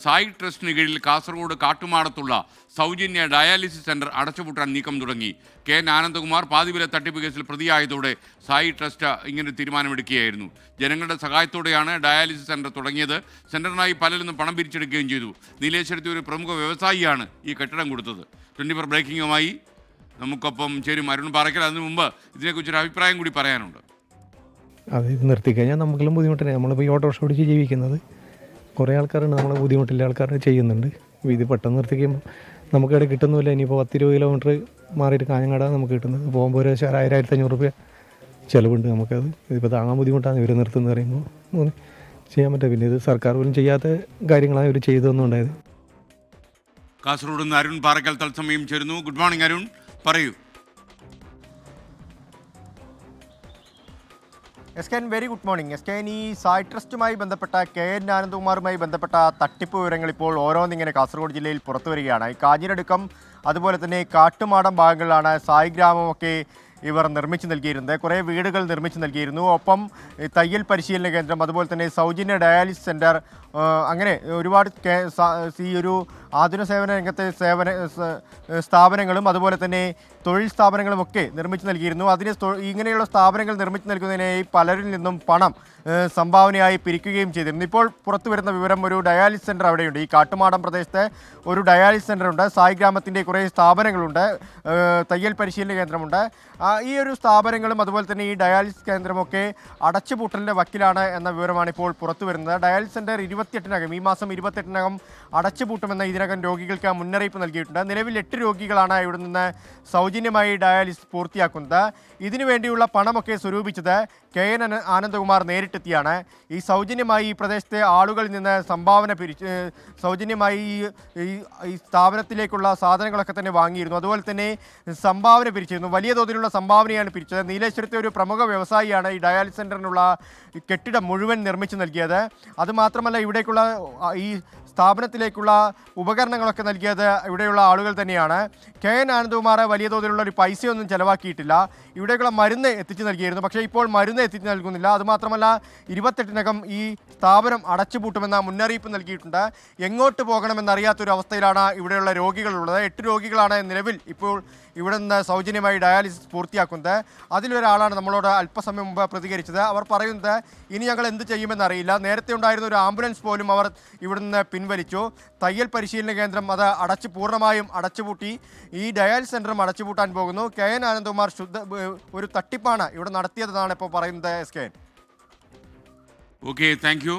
സായി ട്രസ്റ്റിന് കീഴിൽ കാസർഗോഡ് കാട്ടുമാടത്തുള്ള സൗജന്യ dialysis centre അടച്ചുപൂട്ടാൻ നീക്കം തുടങ്ങി. കെ എൻ ആനന്ദകുമാർ പാതിവില തട്ടിപ്പ് കേസിൽ പ്രതിയായതോടെ സായി ട്രസ്റ്റ് ഇങ്ങനെ തീരുമാനമെടുക്കുകയായിരുന്നു. ജനങ്ങളുടെ സഹായത്തോടെയാണ് ഡയാലിസിസ് സെന്റർ തുടങ്ങിയത്. സെന്ററിനായി പലരിൽ നിന്നും പണം പിരിച്ചെടുക്കുകയും ചെയ്തു. നീലേശ്വരത്തെ ഒരു പ്രമുഖ വ്യവസായിയാണ് ഈ കെട്ടിടം കൊടുത്തത്. 24 ബ്രേക്കിംഗുമായി നമുക്കൊപ്പം ചേരും അരുൺ പാറയ്ക്കൽ. അതിനു മുമ്പ് ഇതിനെക്കുറിച്ചൊരു അഭിപ്രായം കൂടി പറയാനുണ്ട്. അത് നിർത്തിക്കഴിഞ്ഞാൽ നമുക്കെല്ലാം ബുദ്ധിമുട്ടില്ല. നമ്മളിപ്പോൾ ഈ ഓട്ടോറിക്ഷ ഓടിച്ച് ജീവിക്കുന്നത് കുറേ ആൾക്കാരുണ്ട്, നമ്മളെ ബുദ്ധിമുട്ടില്ല ആൾക്കാർ ചെയ്യുന്നുണ്ട്. ഇത് പെട്ടെന്ന് നിർത്തിക്കുമ്പോൾ നമുക്കിവിടെ കിട്ടുന്നില്ല. ഇനിയിപ്പോൾ 10-20 കിലോമീറ്റർ മാറിയിട്ട് കാഞ്ഞങ്ങാടാണ് നമുക്ക് കിട്ടുന്നത്. പോകുമ്പോൾ ഒരു 1000-1500 രൂപ ചിലവുണ്ട് നമുക്കത്. ഇതിപ്പോൾ താങ്ങാൻ ബുദ്ധിമുട്ടാണ് ഇവർ നിർത്തുന്നത് പറയുമ്പോൾ ചെയ്യാൻ പറ്റുക. പിന്നെ ഇത് സർക്കാർ പോലും ചെയ്യാത്ത കാര്യങ്ങളാണ് ഇവർ ചെയ്തതൊന്നും ഉണ്ടായത്. കാസർഗോഡ് നിന്ന് അരുൺ പാറയ്ക്കൽ തത്സമയം ചേരുന്നു. ഗുഡ് മോർണിംഗ് അരുൺ, പറയൂ. S K N, very good morning. S K N, ഈ സായി ട്രസ്റ്റുമായി ബന്ധപ്പെട്ട കെ എൻ ആനന്ദകുമാറുമായി ബന്ധപ്പെട്ട തട്ടിപ്പ് വിവരങ്ങൾ ഇപ്പോൾ ഓരോന്നിങ്ങനെ കാസർഗോഡ് ജില്ലയിൽ പുറത്തു വരികയാണ്. ഈ കാഞ്ഞിരടുക്കം അതുപോലെ തന്നെ കാട്ടുമാടം ഭാഗങ്ങളിലാണ് സായി ഗ്രാമമൊക്കെ ഇവർ നിർമ്മിച്ച് നൽകിയിരുന്നത്. കുറേ വീടുകൾ നിർമ്മിച്ച് നൽകിയിരുന്നു. ഒപ്പം തയ്യൽ പരിശീലന കേന്ദ്രം, അതുപോലെ തന്നെ സൗജന്യ ഡയാലിസിസ് സെൻറ്റർ, അങ്ങനെ ഒരുപാട് ഈ ഒരു ആതുര സേവന രംഗത്തെ സ്ഥാപനങ്ങളും അതുപോലെ തന്നെ തൊഴിൽ സ്ഥാപനങ്ങളുമൊക്കെ നിർമ്മിച്ച് നൽകിയിരുന്നു. അതിന് ഇങ്ങനെയുള്ള സ്ഥാപനങ്ങൾ നിർമ്മിച്ച് നൽകുന്നതിനായി പലരിൽ നിന്നും പണം സംഭാവനയായി പിരിക്കുകയും ചെയ്തിരുന്നു. ഇപ്പോൾ പുറത്തു വരുന്ന വിവരം, ഒരു ഡയാലിസിസ് സെൻറ്റർ അവിടെയുണ്ട്. ഈ കാട്ടുമാടം പ്രദേശത്ത് ഒരു ഡയാലിസിസ് സെൻ്ററുണ്ട്. സായി ഗ്രാമത്തിൻ്റെ കുറേ സ്ഥാപനങ്ങളുണ്ട്, തയ്യൽ പരിശീലന കേന്ദ്രമുണ്ട്. ഈ ഒരു സ്ഥാപനങ്ങളും അതുപോലെ തന്നെ ഈ ഡയാലിസിസ് കേന്ദ്രമൊക്കെ അടച്ചുപൂട്ടലിൻ്റെ വക്കിലാണ് എന്ന വിവരമാണ് ഇപ്പോൾ പുറത്തു വരുന്നത്. ഡയാലിസിസ് സെൻറ്റർ 28-നകം, ഈ മാസം 28-നകം അടച്ചുപൂട്ടുമെന്ന് ഇതിനകം രോഗികൾക്ക് മുന്നറിയിപ്പ് നൽകിയിട്ടുണ്ട്. നിലവിൽ 8 രോഗികളാണ് ഇവിടെ നിന്ന് സൗജന്യമായി ഡയാലിസിസ് പൂർത്തിയാക്കുന്നത്. ഇതിനു വേണ്ടിയുള്ള പണമൊക്കെ സ്വരൂപിച്ചത് കെ എൻ ആനന്ദകുമാർ നേരിട്ടെത്തിയാണ്. ഈ സൗജന്യമായി ഈ പ്രദേശത്തെ ആളുകളിൽ നിന്ന് സംഭാവന സൗജന്യമായി ഈ സ്ഥാപനത്തിലേക്കുള്ള സാധനങ്ങളൊക്കെ തന്നെ വാങ്ങിയിരുന്നു. അതുപോലെ തന്നെ സംഭാവന പിരിച്ചിരുന്നു. വലിയ തോതിലുള്ള സംഭാവനയാണ് പിരിച്ചത്. നീലേശ്വരത്തെ ഒരു പ്രമുഖ വ്യവസായിയാണ് ഈ ഡയാലിസിസ് സെൻ്ററിനുള്ള കെട്ടിടം മുഴുവൻ നിർമ്മിച്ച് നൽകിയത്. അതുമാത്രമല്ല, ഇവിടേക്കുള്ള ഈ സ്ഥാപനത്തിലേക്കുള്ള ഉപകരണങ്ങളൊക്കെ നൽകിയത് ഇവിടെയുള്ള ആളുകൾ തന്നെയാണ്. കെ എൻ ആനന്ദകുമാർ വലിയ തോതിലുള്ള ഒരു പൈസയൊന്നും ചിലവാക്കിയിട്ടില്ല. ഇവിടേക്കുള്ള മരുന്ന് എത്തിച്ചു നൽകിയിരുന്നു. പക്ഷേ ഇപ്പോൾ മരുന്ന് എത്തിച്ചു നൽകുന്നില്ല. അതുമാത്രമല്ല, 28-നകം ഈ സ്ഥാപനം അടച്ചുപൂട്ടുമെന്ന മുന്നറിയിപ്പ് നൽകിയിട്ടുണ്ട്. എങ്ങോട്ട് പോകണമെന്നറിയാത്തൊരു അവസ്ഥയിലാണ് ഇവിടെയുള്ള രോഗികളുള്ളത്. 8 രോഗികളാണ് നിലവിൽ ഇപ്പോൾ ഇവിടെ നിന്ന് സൗജന്യമായി ഡയാലിസിസ് പൂർത്തിയാക്കുന്നത്. അതിലൊരാളാണ് നമ്മളോട് അല്പസമയം മുമ്പ് പ്രതികരിച്ചത്. അവർ പറയുന്നത്, ഇനി ഞങ്ങൾ എന്ത് ചെയ്യുമെന്നറിയില്ല. നേരത്തെ ഉണ്ടായിരുന്ന ഒരു ആംബുലൻസ് പോലും അവർ ഇവിടെ നിന്ന് പിൻവലിച്ചു. തയ്യൽ പരിശീലന കേന്ദ്രം അത് പൂർണ്ണമായും അടച്ചുപൂട്ടി. ഈ ഡയാലിസിസ് സെൻ്ററും അടച്ചുപൂട്ടാൻ പോകുന്നു. കെ എൻ ആനന്ദകുമാർ ഒരു തട്ടിപ്പാണ് ഇവിടെ നടത്തിയതെന്നാണ് ഇപ്പോൾ പറയുന്നത്. S K. Okay, thank you.